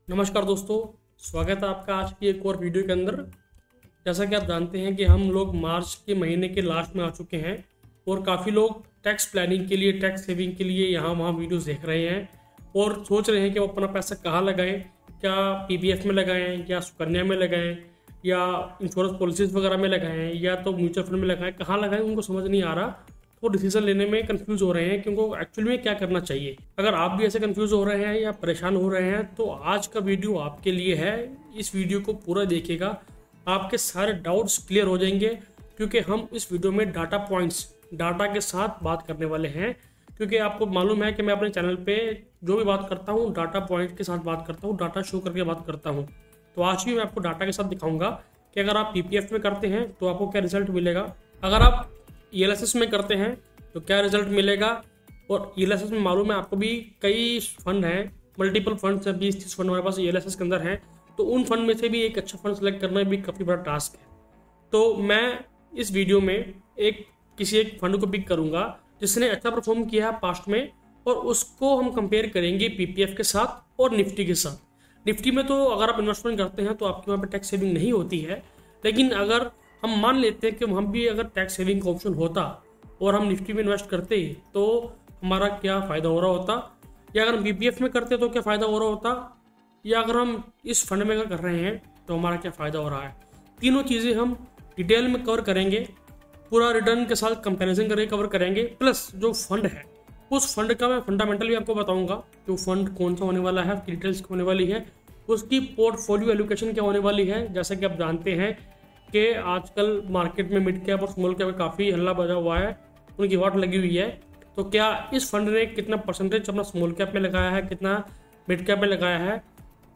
नमस्कार दोस्तों, स्वागत है आपका आज की एक और वीडियो के अंदर। जैसा कि आप जानते हैं कि हम लोग मार्च के महीने के लास्ट में आ चुके हैं और काफ़ी लोग टैक्स प्लानिंग के लिए, टैक्स सेविंग के लिए यहाँ वहाँ वीडियोस देख रहे हैं और सोच रहे हैं कि वो अपना पैसा कहाँ लगाएं, क्या पीपीएफ में लगाएं या सुकन्या में लगाएं या इंश्योरेंस पॉलिसीज वगैरह में लगाएं या तो म्यूचुअल फंड में लगाएं, कहाँ लगाएं उनको समझ नहीं आ रहा। वो डिसीजन लेने में कंफ्यूज हो रहे हैं कि उनको एक्चुअली में क्या करना चाहिए। अगर आप भी ऐसे कंफ्यूज हो रहे हैं या परेशान हो रहे हैं तो आज का वीडियो आपके लिए है। इस वीडियो को पूरा देखिएगा, आपके सारे डाउट्स क्लियर हो जाएंगे क्योंकि हम इस वीडियो में डाटा पॉइंट्स, डाटा के साथ बात करने वाले हैं। क्योंकि आपको मालूम है कि मैं अपने चैनल पे जो भी बात करता हूँ डाटा पॉइंट के साथ बात करता हूँ, डाटा शो करके बात करता हूँ। तो आज भी मैं आपको डाटा के साथ दिखाऊंगा कि अगर आप पीपीएफ में करते हैं तो आपको क्या रिजल्ट मिलेगा, अगर आप ईएलएसएस में करते हैं तो क्या रिजल्ट मिलेगा। और ईएलएसएस में मालूम है आपको भी कई फंड हैं, मल्टीपल फंड्स हैं, 20-30 फंड हमारे पास ईएलएसएस के अंदर हैं। तो उन फंड में से भी एक अच्छा फंड सेलेक्ट करना भी काफ़ी बड़ा टास्क है। तो मैं इस वीडियो में किसी एक फंड को पिक करूंगा जिसने अच्छा परफॉर्म किया है पास्ट में, और उसको हम कंपेयर करेंगे पीपीएफ के साथ और निफ्टी के साथ। निफ्टी में तो अगर आप इन्वेस्टमेंट करते हैं तो आपके वहाँ पे टैक्स सेविंग नहीं होती है, लेकिन अगर हम मान लेते हैं कि हम भी अगर टैक्स सेविंग का ऑप्शन होता और हम निफ्टी में इन्वेस्ट करते तो हमारा क्या फ़ायदा हो रहा होता, या अगर हम पीपीएफ में करते तो क्या फ़ायदा हो रहा होता, या अगर हम इस फंड में कर रहे हैं तो हमारा क्या फ़ायदा हो रहा है। तीनों चीज़ें हम डिटेल में कवर करेंगे, पूरा रिटर्न के साथ कंपैरिजन करके कवर करेंगे। प्लस जो फंड है उस फंड का मैं फंडामेंटल भी आपको बताऊंगा कि वो फंड कौन सा होने वाला है, उसकी डिटेल्स क्या होने वाली है, उसकी पोर्टफोलियो एलोकेशन क्या होने वाली है। जैसा कि आप जानते हैं कि आजकल मार्केट में मिड कैप और स्मॉल कैप में काफ़ी हल्ला बजा हुआ है, उनकी वाट लगी हुई है। तो क्या इस फंड ने कितना परसेंटेज अपना स्मॉल कैप में लगाया है, कितना मिड कैप में लगाया है,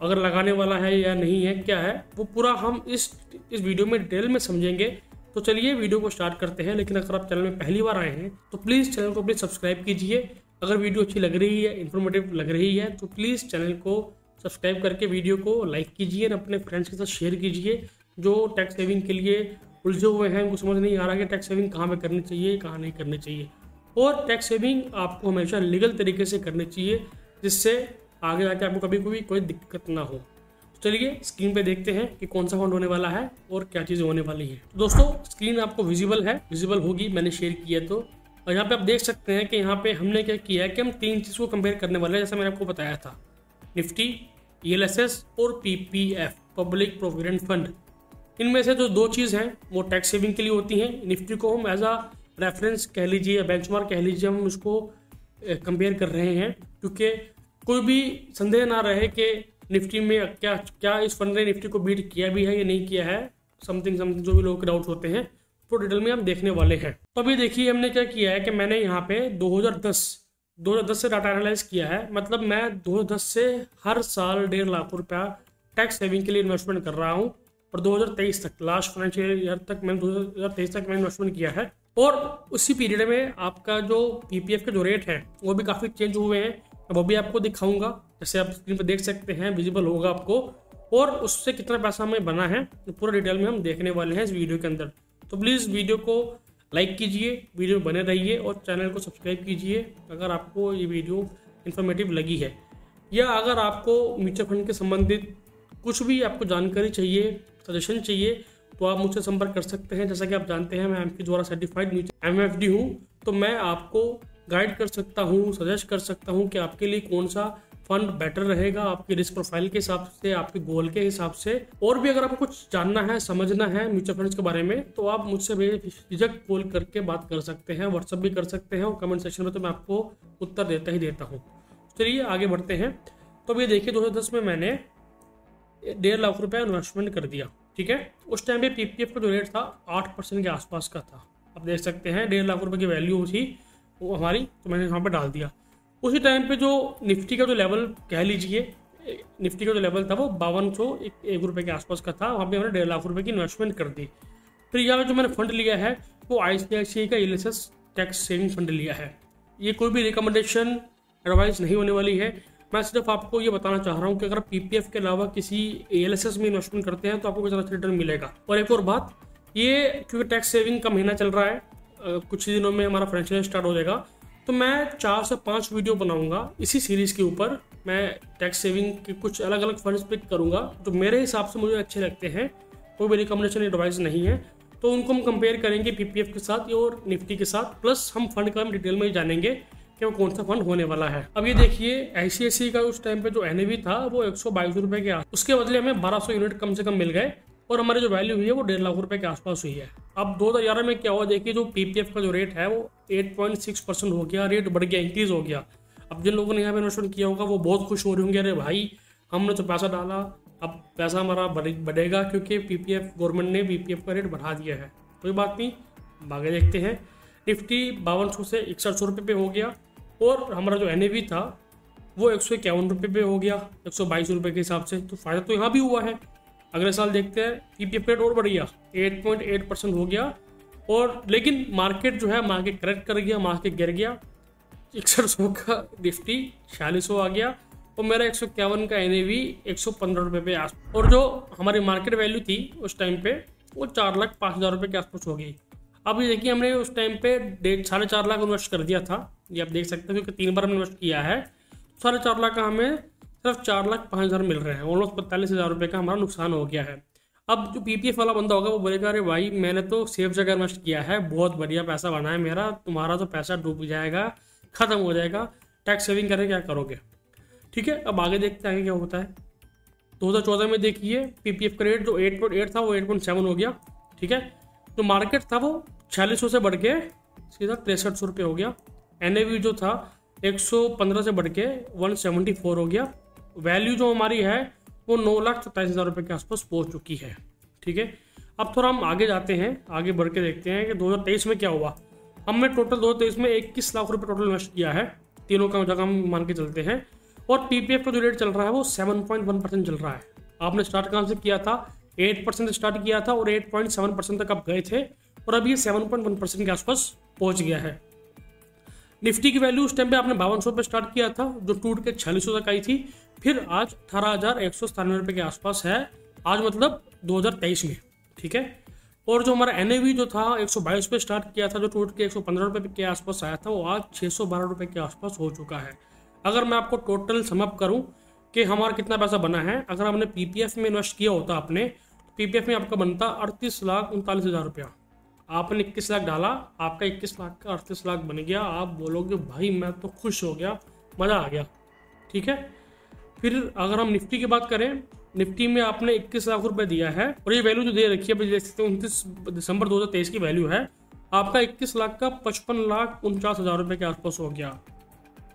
अगर लगाने वाला है या नहीं है, क्या है, वो पूरा हम इस वीडियो में डिटेल में समझेंगे। तो चलिए वीडियो को स्टार्ट करते हैं। लेकिन अगर आप चैनल में पहली बार आए हैं तो प्लीज़ चैनल को सब्सक्राइब कीजिए। अगर वीडियो अच्छी लग रही है, इन्फॉर्मेटिव लग रही है तो प्लीज़ चैनल को सब्सक्राइब करके वीडियो को लाइक कीजिए और अपने फ्रेंड्स के साथ शेयर कीजिए जो टैक्स सेविंग के लिए उलझे हुए हैं, उनको समझ नहीं आ रहा कि टैक्स सेविंग कहाँ पे करनी चाहिए, कहाँ नहीं करनी चाहिए। और टैक्स सेविंग आपको हमेशा लीगल तरीके से करनी चाहिए जिससे आगे जाके आपको कभी कोई दिक्कत ना हो। चलिए स्क्रीन पे देखते हैं कि कौन सा फंड होने वाला है और क्या चीज़ होने वाली है। तो दोस्तों स्क्रीन आपको विजिबल होगी, मैंने शेयर किया तो। और यहाँ पे आप देख सकते हैं कि यहाँ पे हमने क्या किया है कि हम तीन चीज़ को कंपेयर करने वाले हैं, जैसा मैंने आपको बताया था, निफ्टी, ईएलएसएस और पीपीएफ, पब्लिक प्रोविडेंट फंड। इनमें से जो दो चीज़ हैं वो टैक्स सेविंग के लिए होती हैं। निफ्टी को हम एज अ रेफरेंस कह लीजिए या बेंचमार्क कह लीजिए, हम उसको कंपेयर कर रहे हैं क्योंकि कोई भी संदेह ना रहे कि निफ्टी में क्या इस फंड ने निफ्टी को बीट किया भी है या नहीं किया है। समथिंग जो भी लोगों के डाउट्स होते हैं तो डिटेल में हम देखने वाले हैं। तो अभी देखिए हमने क्या किया है कि मैंने यहाँ पे 2010 से डाटा एनालाइज किया है। मतलब मैं 2010 से हर साल 1.5 लाख रुपया टैक्स सेविंग के लिए इन्वेस्टमेंट कर रहा हूँ और 2023 तक, लास्ट फाइनेंशियल ईयर तक मैंने 2023 तक मैंने इन्वेस्टमेंट किया है। और उसी पीरियड में आपका जो पीपीएफ के जो रेट हैं वो भी काफ़ी चेंज हुए हैं, वो भी आपको दिखाऊंगा। जैसे आप स्क्रीन पर देख सकते हैं, विजिबल होगा आपको, और उससे कितना पैसा हमें बना है तो पूरा डिटेल में हम देखने वाले हैं इस वीडियो के अंदर। तो प्लीज़ वीडियो को लाइक कीजिए, वीडियो बने रहिए और चैनल को सब्सक्राइब कीजिए अगर आपको ये वीडियो इन्फॉर्मेटिव लगी है, या अगर आपको म्यूचुअल फंड के संबंधित कुछ भी आपको जानकारी चाहिए, सजेशन चाहिए तो आप मुझसे संपर्क कर सकते हैं। जैसा कि आप जानते हैं मैं एमपी द्वारा सर्टिफाइड एमएफडी हूँ, तो मैं आपको गाइड कर सकता हूँ, सजेस्ट कर सकता हूँ कि आपके लिए कौन सा फंड बेटर रहेगा, आपके रिस्क प्रोफाइल के हिसाब से, आपके गोल के हिसाब से। और भी अगर आपको कुछ जानना है, समझना है म्यूचुअल फंड्स के बारे में तो आप मुझसे बेझिझक कॉल करके बात कर सकते हैं, व्हाट्सअप भी कर सकते हैं, और कमेंट सेक्शन में तो मैं आपको उत्तर देता हूँ। चलिए आगे बढ़ते हैं। तो अभी देखिए 2010 में मैंने 1.5 लाख रुपया इन्वेस्टमेंट कर दिया, ठीक है। उस टाइम पे पीपीएफ का जो रेट था 8% के आसपास का था। आप देख सकते हैं 1.5 लाख रुपए की वैल्यू थी वो हमारी, तो मैंने यहाँ पे डाल दिया। उसी टाइम पे जो निफ्टी का जो लेवल कह लीजिए, निफ्टी का जो लेवल था वो 5201 रुपये के आसपास का था, वहाँ पे मैंने 1.5 लाख रुपए की इन्वेस्टमेंट कर दी। फिर यहाँ पे जो मैंने फंड लिया है वो आईसीआईसीआई का ईएलएसएस टैक्स सेविंग फंड लिया है। ये कोई भी रिकमेंडेशन, एडवाइस नहीं होने वाली है। मैं सिर्फ आपको ये बताना चाह रहा हूँ कि अगर पीपीएफ के अलावा किसी ईएलएसएस में इन्वेस्टमेंट करते हैं तो आपको कितना रिटर्न मिलेगा। और एक और बात, ये क्योंकि टैक्स सेविंग का महीना चल रहा है, कुछ ही दिनों में हमारा फाइनेंशियल स्टार्ट हो जाएगा, तो मैं 4 से 5 वीडियो बनाऊंगा इसी सीरीज़ के ऊपर। मैं टैक्स सेविंग के कुछ अलग अलग फंड्स पिक करूंगा जो मेरे हिसाब से मुझे अच्छे लगते हैं, कोई भी रिकमेंडेशन एडवाइस नहीं है। तो उनको हम कंपेयर करेंगे पीपीएफ के साथ और निफ्टी के साथ, प्लस हम फंड का हम डिटेल में जानेंगे कि वो कौन सा फंड होने वाला है। अब ये देखिए आईसीआईसीआई का उस टाइम पे जो एनएवी था वो 122 रुपये के आस, उसके बदले हमें 1200 यूनिट कम से कम मिल गए और हमारी जो वैल्यू हुई है वो 1.5 लाख रुपए के आसपास हुई है। अब 2011 में क्या हुआ देखिए, जो पीपीएफ का जो रेट है वो 8.6% हो गया, रेट बढ़ गया, इंक्रीज हो गया। अब जिन लोगों ने यहाँ पे इन्वेस्टमेंट किया होगा वो बहुत खुश हो रहे होंगे, अरे भाई हमने तो पैसा डाला, अब पैसा हमारा बढ़ेगा क्योंकि पीपीएफ गवर्नमेंट ने पीपीएफ का रेट बढ़ा दिया है। कोई बात नहीं, आगे देखते हैं। निफ्टी 5200 से 6100 रुपये पे हो गया और हमारा जो एनएवी था वो 151 रुपये पे हो गया 122 रुपये के हिसाब से। तो फायदा तो यहाँ भी हुआ है। अगले साल देखते हैं पीपीएफ रेट और बढ़ गया, 8.8% हो गया। और लेकिन मार्केट जो है मार्केट करेक्ट कर गया, मार्केट गिर गया, 6100 का निफ्टी 4600 आ गया और मेरा 151 का एनएवी 115 रुपये पे आस, और जो हमारी मार्केट वैल्यू थी उस टाइम पे वो 4,05,000 रुपये के आसपास हो गई। अब ये देखिए हमने उस टाइम पे 4.5 लाख इन्वेस्ट कर दिया था, ये आप देख सकते हैं क्योंकि 3 बार हमने इन्वेस्ट किया है। 4.5 लाख का हमें सिर्फ 4,05,000 मिल रहे हैं, ऑलमोस्ट 45,000 रुपये का हमारा नुकसान हो गया है। अब जो पीपीएफ वाला बंदा होगा वो बोलेगा अरे भाई मैंने तो सेफ जगह इन्वेस्ट किया है, बहुत बढ़िया पैसा बना है मेरा, तुम्हारा तो पैसा डूब जाएगा, खत्म हो जाएगा, टैक्स सेविंग करके क्या करोगे। ठीक है, अब आगे देखते हैं आगे क्या होता है। 2014 में देखिए पीपीएफ का रेट जो 8.8 था वो 8.7 हो गया। ठीक है, जो मार्केट था वो 4600 से बढ़ के सीधा 6300 रुपये हो गया। एनएवी जो था 115 से बढ़ के 174 हो गया। वैल्यू जो हमारी है वो 9,27,000 रुपये के आसपास पहुंच चुकी है। ठीक है, अब थोड़ा हम आगे जाते हैं, आगे बढ़ के देखते हैं कि 2023 में क्या हुआ। हमने टोटल 2023 में 21 लाख रुपये टोटल इन्वेस्ट किया है, तीनों का जगह हम मान के चलते हैं। और पीपीएफ का जो रेट चल रहा है वो 7.1% चल रहा है। आपने स्टार्ट कहाँ से किया था, 8% स्टार्ट किया था और 8.7% तक आप गए थे और अभी ये 7.1% के आसपास पहुंच गया है। निफ्टी की वैल्यू उस टाइम पे आपने 5200 पे स्टार्ट किया था जो टूट के 4600 तक आई थी, फिर आज 18,197 रुपये के आसपास है, आज मतलब 2023 में। ठीक है, और जो हमारा एनएवी जो था 122 पे स्टार्ट किया था जो टूट के 115 रुपये के आसपास आया था वो आज 612 रुपये के आसपास हो चुका है। अगर मैं आपको टोटल समअप करूं कि हमारा कितना पैसा बना है, अगर हमने पीपीएफ में इन्वेस्ट किया होता आपने, तो पीपीएफ में आपका बनता 38,39,000 रुपया। आपने 21 लाख डाला, आपका 21 लाख का 38 लाख बन गया। आप बोलोगे भाई मैं तो खुश हो गया, मज़ा आ गया। ठीक है, फिर अगर हम निफ्टी की बात करें, निफ्टी में आपने 21 लाख रुपए दिया है और ये वैल्यू जो दे रखी है देख सकते हैं 29 दिसंबर 2023 की वैल्यू है, आपका 21 लाख का 55,49,000 रुपये के आसपास हो गया।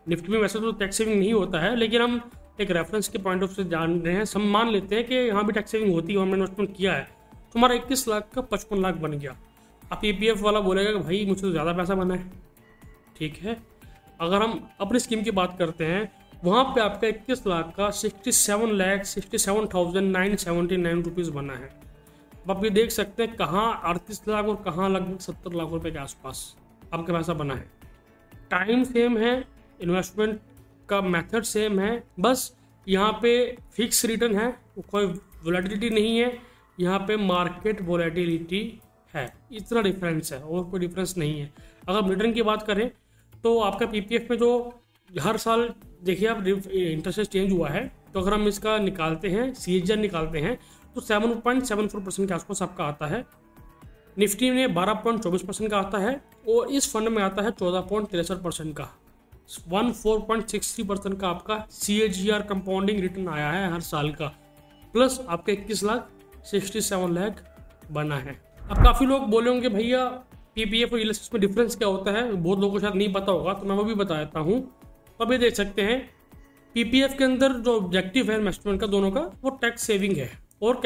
निफ्टी में वैसे तो टैक्स सेविंग नहीं होता है, लेकिन हम एक रेफरेंस के पॉइंट ऑफ से जान रहे हैं, हम मान लेते हैं कि यहाँ भी टैक्स सेविंग होती है, हमने इन्वेस्टमेंट किया है, तो हमारा 21 लाख का 55 लाख बन गया। अब पीपीएफ वाला बोलेगा कि भाई मुझसे तो ज़्यादा पैसा बना है। ठीक है, अगर हम अपनी स्कीम की बात करते हैं, वहाँ पे आपका 21 लाख का 67,67,979 रुपीज़ बना है। अब आप ये देख सकते हैं कहाँ 38 लाख और कहाँ लगभग 70 लाख रुपए के आसपास आपका पैसा बना है। टाइम सेम है, इन्वेस्टमेंट का मेथड सेम है, बस यहाँ पे फिक्स रिटर्न है, कोई वोलेटिलिटी नहीं है, यहाँ पे मार्केट वोलेटिलिटी है, इतना डिफरेंस है और कोई डिफरेंस नहीं है। अगर रिटर्न की बात करें तो आपका पीपीएफ में जो हर साल देखिए आप इंटरेस्ट रेट चेंज हुआ है, तो अगर हम इसका निकालते हैं CAGR निकालते हैं तो 7.74% के आसपास आपका आता है। निफ्टी में 12.24% का आता है और इस फंड में आता है 14.63% का। 14.63% का आपका CAGR कंपाउंडिंग रिटर्न आया है हर साल का, प्लस आपका 21,67 लाख बना है। अब काफ़ी लोग बोले होंगे भैया पीपीएफ और ईएलएसएस में डिफरेंस क्या होता है, बहुत लोगों को शायद नहीं पता होगा, तो मैं वो भी बता देता हूँ। तो अब ये देख सकते हैं पीपीएफ के अंदर जो ऑब्जेक्टिव है इन्वेस्टमेंट का दोनों का वो टैक्स सेविंग है और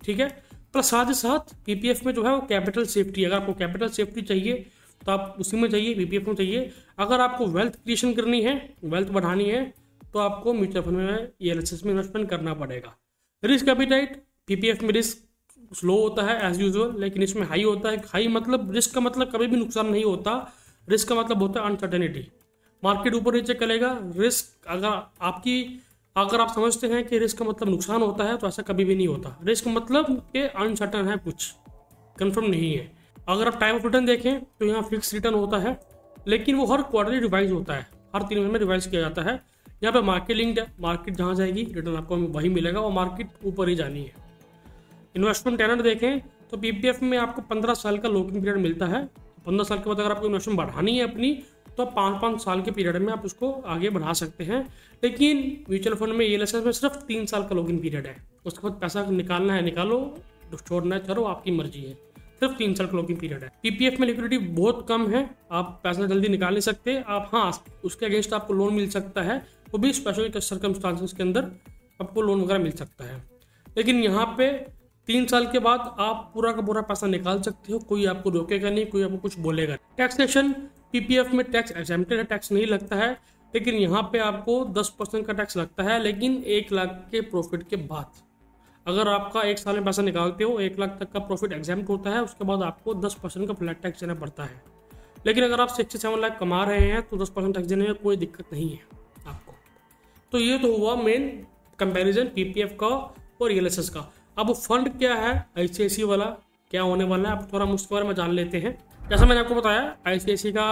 ठीक है, प्लस साथ ही साथ पीपीएफ में जो है वो कैपिटल सेफ्टी। अगर आपको कैपिटल सेफ्टी चाहिए तो आप उसी में चाहिए, पीपीएफ में चाहिए। अगर आपको वेल्थ क्रिएशन करनी है, वेल्थ बढ़ानी है, तो आपको म्यूचुअल फंड में ईएलएसएस में इन्वेस्टमेंट करना पड़ेगा। रिस्क एपिटाइट, पीपीएफ में रिस्क स्लो होता है एज यूजुअल, लेकिन इसमें हाई होता है। हाई मतलब रिस्क का मतलब कभी भी नुकसान नहीं होता, रिस्क का मतलब होता है अनसर्टेनिटी। मार्केट ऊपर नीचे चलेगा, रिस्क अगर आप समझते हैं कि रिस्क का मतलब नुकसान होता है तो ऐसा कभी भी नहीं होता। रिस्क मतलब कि अनसर्टन है, कुछ कंफर्म नहीं है। अगर आप टाइम ऑफ रिटर्न देखें तो यहाँ फिक्स रिटर्न होता है लेकिन वो हर क्वार्टरली रिवाइज होता है, हर 3 महीने में रिवाइज किया जाता है। यहाँ पे मार्केट लिंक्ड है, मार्केट जहाँ जाएगी रिटर्न आपको वही मिलेगा और मार्केट ऊपर ही जानी है। इन्वेस्टमेंट टेनर देखें तो पीपीएफ में आपको 15 साल का लॉकिंग पीरियड मिलता है। 15 साल के बाद अगर आपको इन्वेस्टमेंट बढ़ानी है अपनी तो 5-5 साल के पीरियड में आप उसको आगे बढ़ा सकते हैं। लेकिन म्यूचुअल फंड में ELSS में सिर्फ 3 साल का लॉकिंग पीरियड है, उसके बाद पैसा निकालना है निकालो, छोड़ना है छोड़ो, आपकी मर्जी है। सिर्फ 3 साल का लॉकिंग पीरियड है। पीपीएफ में लिक्विडिटी बहुत कम है, आप पैसा जल्दी निकाल नहीं सकते। आप हाँ, उसके अगेंस्ट आपको लोन मिल सकता है, वो भी स्पेशल सर्कमस्टांसेस के अंदर आपको लोन वगैरह मिल सकता है। लेकिन यहाँ पे 3 साल के बाद आप पूरा का पूरा पैसा निकाल सकते हो, कोई आपको रोकेगा नहीं, कोई आपको कुछ बोलेगा। टैक्सेशन पीपीएफ में टैक्स एग्जेम्प्टेड है, टैक्स नहीं लगता है। लेकिन यहाँ पे आपको 10% का टैक्स लगता है, लेकिन 1 लाख के प्रॉफिट के बाद। अगर आपका 1 साल में पैसा निकालते हो 1 लाख तक का प्रॉफिट एग्जाम्प्ट होता है, उसके बाद आपको 10% का फ्लैट टैक्स देना पड़ता है। लेकिन अगर आप 6 से 7 लाख कमा रहे हैं तो 10% टैक्स देने में कोई दिक्कत नहीं है आपको। तो ये तो हुआ मेन कंपैरिजन पीपीएफ का और ELSS का। अब फंड क्या है ICICI वाला, क्या होने वाला है, अब थोड़ा हम उसके बारे में जान लेते हैं। जैसा मैंने आपको बताया ICICI का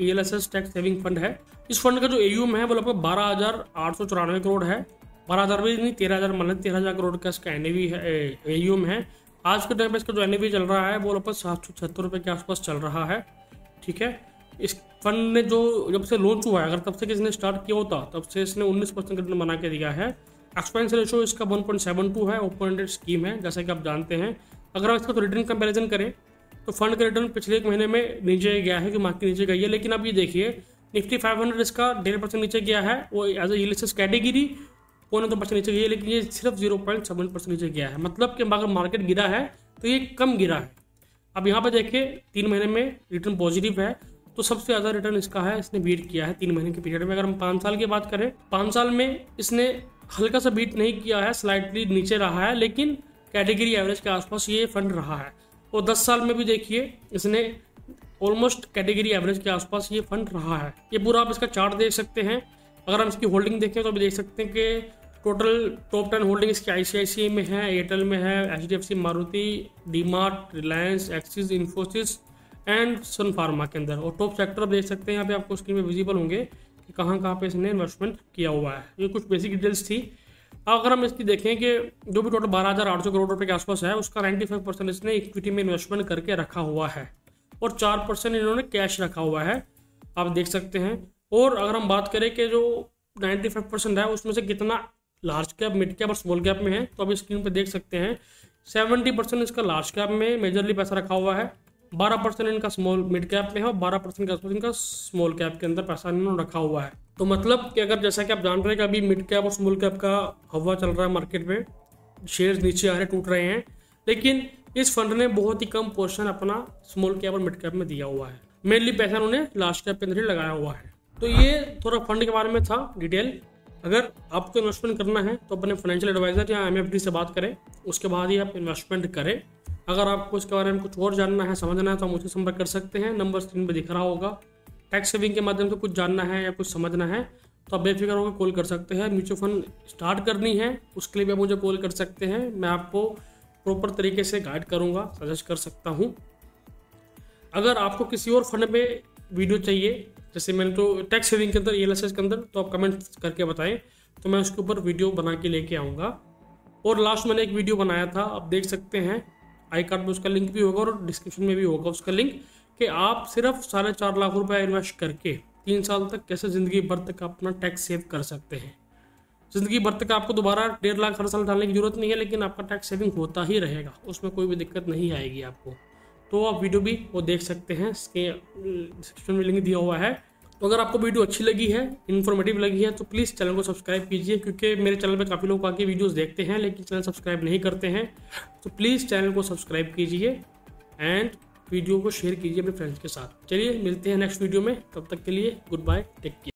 ELSS टैक्स सेविंग फंड है। इस फंड का जो AUM है वो लगभग 12,894 करोड़ है। 12,000 भी नहीं, 13,000 मान 13,000 करोड़ का इसका NAV है, AUM है। आज के टाइम पे इसका जो NAV चल रहा है वो लगभग 776 रुपये के आसपास चल रहा है। ठीक है, इस फंड ने जो जब से लॉन्च हुआ है, अगर तब से किसने स्टार्ट किया होता तब से इसने 19% रिटर्न बना के दिया है। एक्सपेंस रेशो इसका 1.72 है, ओपन एंडेड स्कीम है जैसा कि आप जानते हैं। अगर आप इसका तो रिटर्न कंपैरिजन करें तो फंड का रिटर्न पिछले 1 महीने में नीचे गया है कि मार्केट नीचे गई है। लेकिन आप ये देखिए निफ्टी 500 इसका 1.5% नीचे गया है, वो एज ए ELSS कैटेगरी 0.2% नीचे गई है, लेकिन ये सिर्फ 0.7% नीचे गया है। मतलब कि अगर मार्केट गिरा है तो ये कम गिरा है। अब यहाँ पर देखिए 3 महीने में रिटर्न पॉजिटिव है, तो सबसे ज़्यादा रिटर्न इसका है, इसने बीट किया है 3 महीने के पीरियड में। अगर हम 5 साल की बात करें, 5 साल में इसने हल्का सा बीट नहीं किया है, स्लाइटली नीचे रहा है, लेकिन कैटेगरी एवरेज के आसपास ये फंड रहा है। और 10 साल में भी देखिए इसने ऑलमोस्ट कैटेगरी एवरेज के आसपास ये फंड रहा है। ये पूरा आप इसका चार्ट देख सकते हैं। अगर हम इसकी होल्डिंग देखें तो अभी देख सकते हैं कि टोटल टॉप 10 होल्डिंग इसकी ICICI में है, एयरटेल में है, HDFC, मारुति, डीमार्ट, रिलायंस, एक्सिस, इन्फोसिस एंड सन फार्मा के अंदर। और टॉप सेक्टर आप देख सकते हैं, यहाँ पे आपको स्क्रीन पे विजिबल होंगे कि कहाँ पे इसने इन्वेस्टमेंट किया हुआ है। ये कुछ बेसिक डिटेल्स थी। अगर हम इसकी देखें कि जो भी टोटल 12,800 करोड़ रुपए के आसपास है, उसका 95% इसने इक्विटी में इन्वेस्टमेंट करके रखा हुआ है और 4% इन्होंने कैश रखा हुआ है, आप देख सकते हैं। और अगर हम बात करें कि जो 95% है उसमें से कितना लार्ज कैप, मिड कैप और स्मॉल कैप में है, तो अभी स्क्रीन पे देख सकते हैं 70% इसका लार्ज कैप में मेजरली पैसा रखा हुआ है, 12% इनका स्मॉल मिड कैप में है और 12% के आसपास इनका स्मॉल कैप के अंदर पैसा इन्होंने रखा हुआ है। तो मतलब कि अगर जैसा कि आप जान रहे हैं कि अभी मिड कैप और स्मॉल कैप का हवा चल रहा है मार्केट में, शेयर्स नीचे आ रहे, टूट रहे हैं, लेकिन इस फंड ने बहुत ही कम पोर्शन अपना स्मॉल कैप और मिड कैप में दिया हुआ है। मेनली पैसा उन्होंने लार्ज कैप के अंदर ही लगाया हुआ है। तो ये थोड़ा फंड के बारे में था डिटेल। अगर आपको इन्वेस्टमेंट करना है तो अपने फाइनेंशियल एडवाइजर या MFD से बात करें, उसके बाद ही आप इन्वेस्टमेंट करें। अगर आपको इसके बारे में कुछ और जानना है, समझना है, तो आप मुझे संपर्क कर सकते हैं। नंबर स्क्रीन पर दिख रहा होगा। टैक्स सेविंग के माध्यम से कुछ जानना है या कुछ समझना है तो आप बेफिक्र होकर कॉल कर सकते हैं। म्यूचुअल फंड स्टार्ट करनी है उसके लिए भी आप मुझे कॉल कर सकते हैं। मैं आपको प्रॉपर तरीके से गाइड करूँगा, सजेस्ट कर सकता हूँ। अगर आपको किसी और फंड में वीडियो चाहिए, जैसे मैंने तो टैक्स सेविंग के अंदर, ELSS के अंदर, तो आप कमेंट करके बताएं तो मैं उसके ऊपर वीडियो बना के लेके आऊँगा। और लास्ट मैंने एक वीडियो बनाया था, आप देख सकते हैं, आई कार्ड में उसका लिंक भी होगा और डिस्क्रिप्शन में भी होगा उसका लिंक, कि आप सिर्फ 4.5 लाख रुपए इन्वेस्ट करके 3 साल तक कैसे ज़िंदगी भर तक अपना टैक्स सेव कर सकते हैं। ज़िंदगी भर तक आपको दोबारा 1.5 लाख हर साल डालने की जरूरत नहीं है, लेकिन आपका टैक्स सेविंग होता ही रहेगा, उसमें कोई भी दिक्कत नहीं आएगी आपको। तो आप वीडियो भी वो देख सकते हैं, इसके डिस्क्रिप्शन में लिंक दिया हुआ है। तो अगर आपको वीडियो अच्छी लगी है, इन्फॉर्मेटिव लगी है, तो प्लीज़ चैनल को सब्सक्राइब कीजिए, क्योंकि मेरे चैनल पे काफ़ी लोग आके वीडियोस देखते हैं लेकिन चैनल सब्सक्राइब नहीं करते हैं। तो प्लीज़ चैनल को सब्सक्राइब कीजिए एंड वीडियो को शेयर कीजिए अपने फ्रेंड्स के साथ। चलिए मिलते हैं नेक्स्ट वीडियो में, तब तक के लिए गुड बाय, टेक केयर।